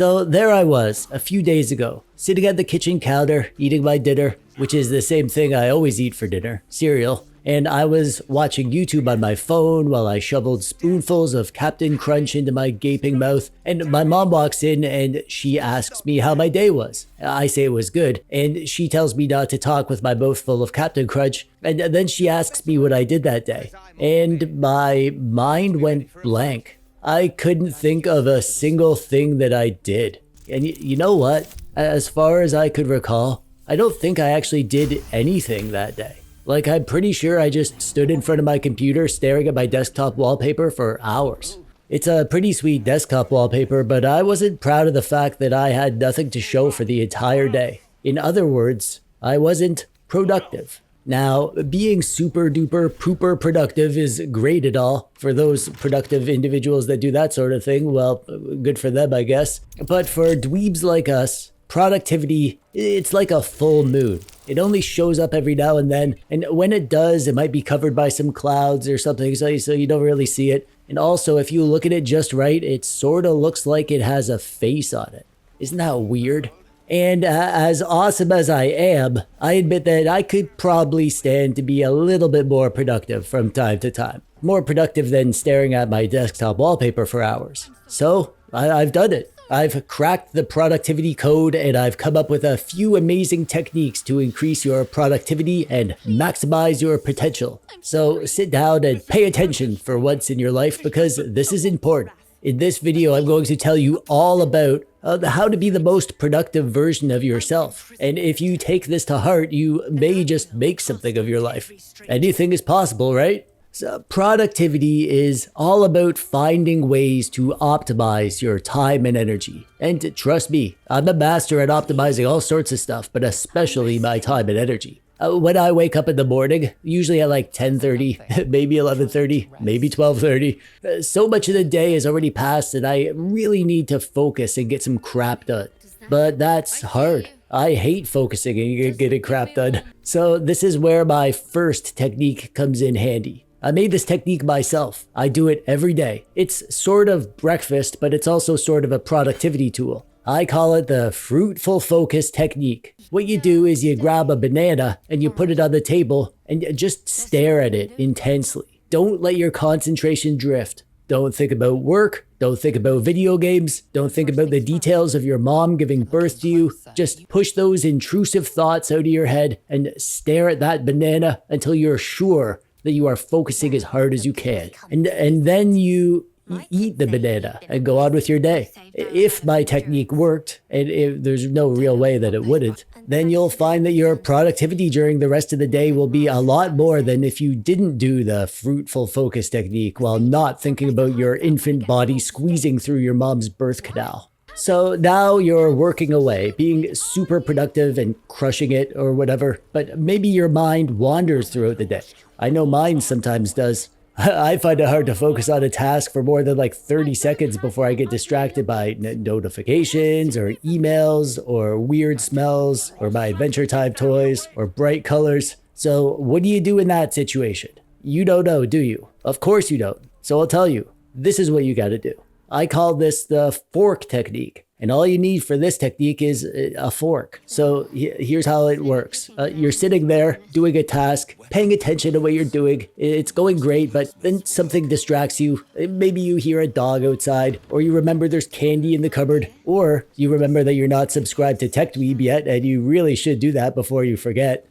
So there I was, a few days ago, sitting at the kitchen counter, eating my dinner, which is the same thing I always eat for dinner, cereal. And I was watching YouTube on my phone while I shoveled spoonfuls of Captain Crunch into my gaping mouth. And my mom walks in and she asks me how my day was. I say it was good, and she tells me not to talk with my mouth full of Captain Crunch. And then she asks me what I did that day. And my mind went blank. I couldn't think of a single thing that I did. And you know what? As far as I could recall, I don't think I actually did anything that day. Like, I'm pretty sure I just stood in front of my computer staring at my desktop wallpaper for hours. It's a pretty sweet desktop wallpaper, but I wasn't proud of the fact that I had nothing to show for the entire day. In other words, I wasn't productive. Now, being super duper pooper productive is great and all. For those productive individuals that do that sort of thing, well, good for them, I guess. But for dweebs like us, productivity, it's like a full moon. It only shows up every now and then, and when it does, it might be covered by some clouds or something, so you don't really see it. And also, if you look at it just right, it sort of looks like it has a face on it. Isn't that weird? And as awesome as I am, I admit that I could probably stand to be a little bit more productive from time to time. More productive than staring at my desktop wallpaper for hours. So, I've done it. I've cracked the productivity code, and I've come up with a few amazing techniques to increase your productivity and maximize your potential. So sit down and pay attention for once in your life, because this is important. In this video, I'm going to tell you all about how to be the most productive version of yourself. And if you take this to heart, you may just make something of your life. Anything is possible, right? So productivity is all about finding ways to optimize your time and energy. And trust me, I'm a master at optimizing all sorts of stuff, but especially my time and energy. When I wake up in the morning, usually at like 10:30, maybe 11:30, maybe 12:30, so much of the day has already passed and I really need to focus and get some crap done. But that's hard. I hate focusing and getting crap done. So this is where my first technique comes in handy. I made this technique myself. I do it every day. It's sort of breakfast, but it's also sort of a productivity tool. I call it the fruitful focus technique. What you do is you grab a banana and you put it on the table and just stare at it intensely. Don't let your concentration drift. Don't think about work. Don't think about video games. Don't think about the details of your mom giving birth to you. Just push those intrusive thoughts out of your head and stare at that banana until you're sure that you are focusing as hard as you can. And then you eat the banana and go on with your day. If my technique worked, and if there's no real way that it wouldn't, then you'll find that your productivity during the rest of the day will be a lot more than if you didn't do the fruitful focus technique while not thinking about your infant body squeezing through your mom's birth canal. So now you're working away, being super productive and crushing it or whatever, but maybe your mind wanders throughout the day. I know mine sometimes does. I find it hard to focus on a task for more than like 30 seconds before I get distracted by notifications or emails or weird smells or my Adventure Time toys or bright colors. So what do you do in that situation? You don't know, do you? Of course you don't. So I'll tell you, this is what you gotta do. I call this the fork technique. And all you need for this technique is a fork. So here's how it works. You're sitting there doing a task, paying attention to what you're doing. It's going great, but then something distracts you. Maybe you hear a dog outside, or you remember there's candy in the cupboard, or you remember that you're not subscribed to TechDweeb yet, and you really should do that before you forget.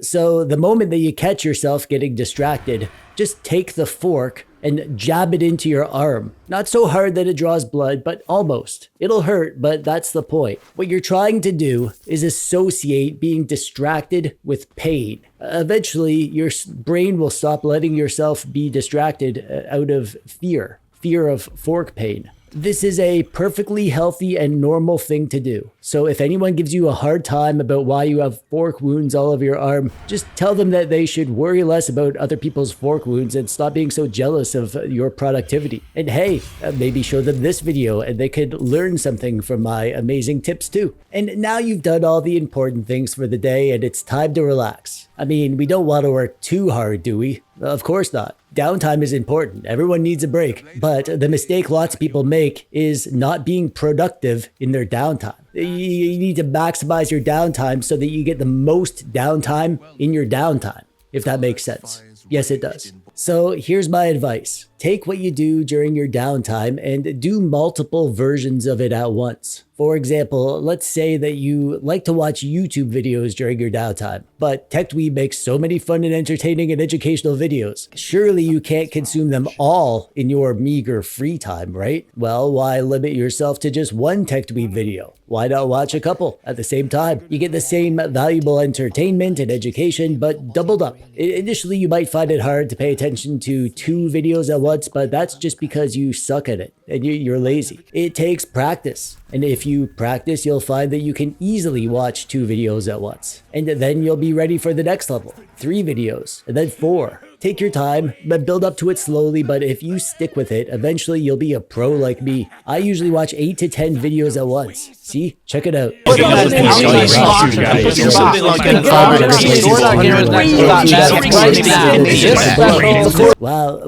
So the moment that you catch yourself getting distracted, just take the fork and jab it into your arm. Not so hard that it draws blood, but almost. It'll hurt, but that's the point. What you're trying to do is associate being distracted with pain. Eventually, your brain will stop letting yourself be distracted out of fear of fork pain. This is a perfectly healthy and normal thing to do. So if anyone gives you a hard time about why you have fork wounds all over your arm, just tell them that they should worry less about other people's fork wounds and stop being so jealous of your productivity. And hey, maybe show them this video and they could learn something from my amazing tips too. And now you've done all the important things for the day and it's time to relax. I mean, we don't want to work too hard, do we? Of course not. Downtime is important. Everyone needs a break. But the mistake lots of people make is not being productive in their downtime. You need to maximize your downtime so that you get the most downtime in your downtime, if that makes sense. Yes, it does. So here's my advice. Take what you do during your downtime and do multiple versions of it at once. For example, let's say that you like to watch YouTube videos during your downtime, but TechDweeb makes so many fun and entertaining and educational videos. Surely you can't consume them all in your meager free time, right? Well, why limit yourself to just one TechDweeb video? Why not watch a couple at the same time? You get the same valuable entertainment and education, but doubled up. Initially, you might find it hard to pay attention to 2 videos at once, but that's just because you suck at it and you're lazy. It takes practice. And if you practice, you'll find that you can easily watch 2 videos at once. And then you'll be ready for the next level. 3 videos, and then 4. Take your time, but build up to it slowly, but if you stick with it, eventually you'll be a pro like me. I usually watch 8 to 10 videos at once. See? Check it out.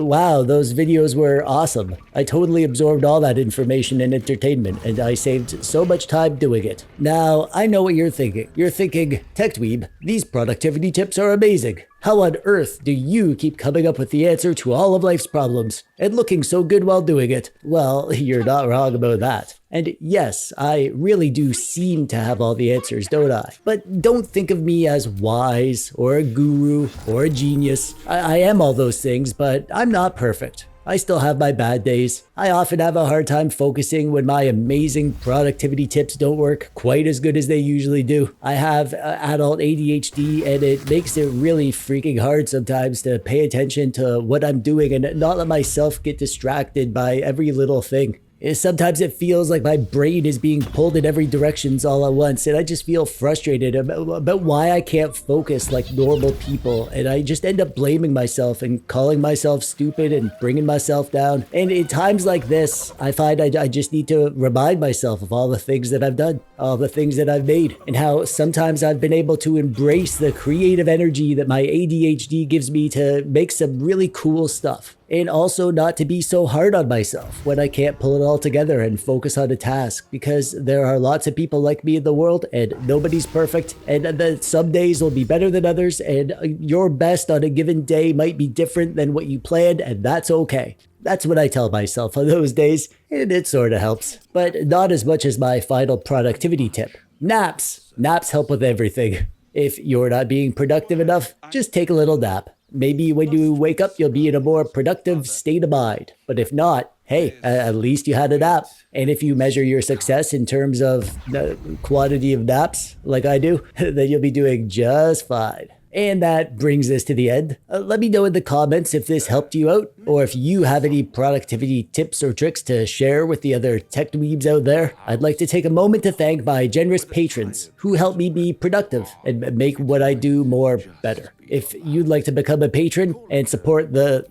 Wow, those videos were awesome. I totally absorbed all that information and entertainment, and I saved so much time doing it. Now, I know what you're thinking. You're thinking, TechDweeb, these productivity tips are amazing. How on earth do you keep coming up with the answer to all of life's problems and looking so good while doing it? Well, you're not wrong about that. And yes, I really do seem to have all the answers, don't I? But don't think of me as wise or a guru or a genius. I am all those things, but I'm not perfect. I still have my bad days. I often have a hard time focusing when my amazing productivity tips don't work quite as good as they usually do. I have adult ADHD, and it makes it really freaking hard sometimes to pay attention to what I'm doing and not let myself get distracted by every little thing. Sometimes it feels like my brain is being pulled in every direction all at once, and I just feel frustrated about why I can't focus like normal people, and I just end up blaming myself and calling myself stupid and bringing myself down. And in times like this, I find I just need to remind myself of all the things that I've done, all the things that I've made, and how sometimes I've been able to embrace the creative energy that my ADHD gives me to make some really cool stuff. And also not to be so hard on myself when I can't pull it all together and focus on a task, because there are lots of people like me in the world and nobody's perfect, and that some days will be better than others, and your best on a given day might be different than what you planned, and that's okay. That's what I tell myself on those days, and it sort of helps, but not as much as my final productivity tip. Naps. Naps help with everything. If you're not being productive enough, just take a little nap. Maybe when you wake up, you'll be in a more productive state of mind. But if not, hey, at least you had a nap. And if you measure your success in terms of the quantity of naps, like I do, then you'll be doing just fine. And that brings us to the end. Let me know in the comments if this helped you out, or if you have any productivity tips or tricks to share with the other tech dweebs out there. I'd like to take a moment to thank my generous patrons who help me be productive and make what I do more better. If you'd like to become a patron and support the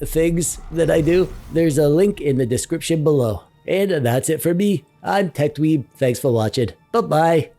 things that I do, there's a link in the description below. And that's it for me. I'm TechDweeb. Thanks for watching. Bye-bye.